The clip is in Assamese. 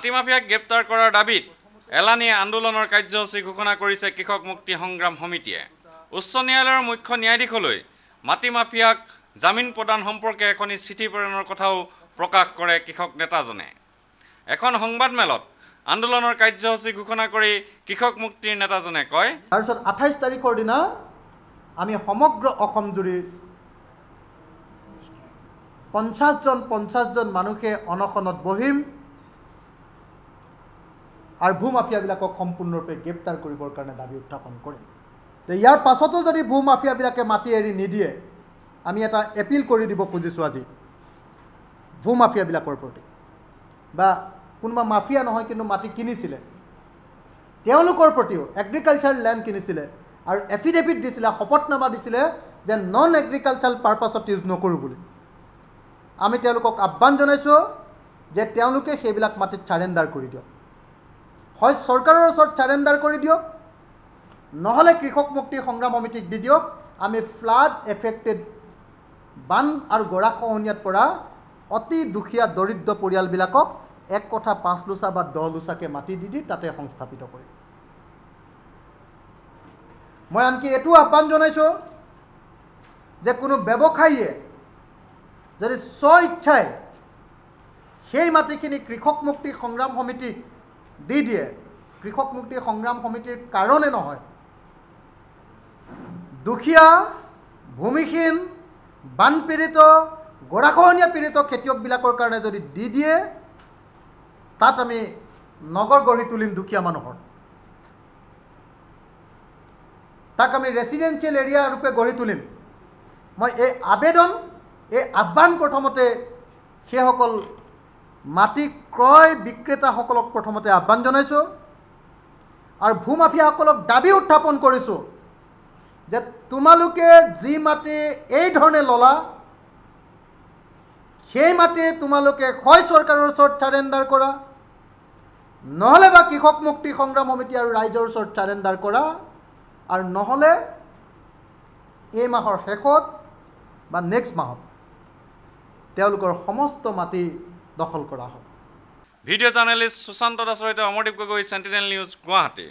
মাটি মাফিয়াক গ্ৰেপ্তাৰ কৰাৰ দাবীত এলানি আন্দোলনৰ কাৰ্যসূচী ঘোষণা কৰিছে কৃষক মুক্তি সংগ্ৰাম সমিতিয়ে। উচ্চ ন্যায়ালয়ৰ মুখ্য ন্যায়াধীশলৈ মাটি মাফিয়াক জামিন প্ৰদান সম্পৰ্কে এখন চিঠি প্ৰেৰণৰ কথাও প্ৰকাশ কৰে কৃষক নেতাজনে। এখন সংবাদমেলত আন্দোলনৰ কাৰ্যসূচী ঘোষণা কৰি কৃষক মুক্তিৰ নেতাজনে কয়, তাৰপিছত 28 তাৰিখৰ দিনা আমি সমগ্ৰ অসম জুৰি 50 জন মানুহে অনশনত বহিম আৰু ভূমাফিয়াবিলাকক সম্পূৰ্ণৰূপে গ্ৰেপ্তাৰ কৰিবৰ কাৰণে দাবী উত্থাপন কৰিম। ইয়াৰ পাছতো যদি ভূমাফিয়াবিলাকে মাটি এৰি নিদিয়ে, আমি এটা এপিল কৰি দিব খুজিছোঁ আজি ভূমাফিয়াবিলাকৰ প্ৰতি, বা কোনোবা মাফিয়া নহয় কিন্তু মাটি কিনিছিলে তেওঁলোকৰ প্ৰতিও, এগ্ৰিকালচাৰ লেণ্ড কিনিছিলে আৰু এফিডেভিট দিছিলে, শপতনামা দিছিলে যে নন এগ্ৰিকালচাৰ পাৰপাছত ইউজ নকৰোঁ বুলি। আমি তেওঁলোকক আহ্বান জনাইছোঁ যে তেওঁলোকে সেইবিলাক মাটিত চাৰেণ্ডাৰ কৰি দিয়ক, হয় চৰকাৰৰ ওচৰত চাৰেণ্ডাৰ কৰি দিয়ক, নহ'লে কৃষক মুক্তি সংগ্ৰাম সমিতিক দি দিয়ক। আমি ফ্লাড এফেক্টেড বান আৰু গৰাখহনীয়াত পৰা অতি দুখীয়া দৰিদ্ৰ পৰিয়ালবিলাকক 1 কঠা 5 লোচা বা 10 লোচাকৈ মাটি দি তাতে সংস্থাপিত কৰিম। মই আনকি এইটো আহ্বান জনাইছোঁ যে কোনো ব্যৱসায়ীয়ে যদি স্বইচ্ছাই সেই মাটিখিনি কৃষক মুক্তি সংগ্ৰাম সমিতিক দি দিয়ে, কৃষক মুক্তি সংগ্ৰাম সমিতিৰ কাৰণে নহয়, দুখীয়া ভূমিহীন বানপীড়িত গৰাখহনীয়া পীড়িত খেতিয়কবিলাকৰ কাৰণে যদি দি দিয়ে, তাত আমি নগৰ গঢ়ি তুলিম দুখীয়া মানুহৰ, তাক আমি ৰেচিডেঞ্চিয়েল এৰিয়া ৰূপে গঢ়ি তুলিম। মই এই আবেদন, এই আহ্বান প্ৰথমতে সেইসকল মাটি ক্ৰয় বিক্ৰেতাসকলক প্ৰথমতে আহ্বান জনাইছোঁ আৰু ভূমাফিয়াসকলক দাবী উত্থাপন কৰিছোঁ যে তোমালোকে যি মাটি এই ধৰণে ল'লা, সেই মাটি তোমালোকে হয় চৰকাৰৰ ওচৰত চাৰেণ্ডাৰ কৰা, নহ'লে বা কৃষক মুক্তি সংগ্ৰাম সমিতি আৰু ৰাইজৰ ওচৰত চাৰেণ্ডাৰ কৰা, আৰু নহ'লে এই মাহৰ শেষত বা নেক্সট মাহত তেওঁলোকৰ সমস্ত মাটি দখল কৰা হ'ব। ভিডিঅ' জাৰ্নেলিষ্ট সুশান্ত দাসৰ সৈতে অমৰদীপ গগৈ, চেণ্টিনেল নিউজ, গুৱাহাটী।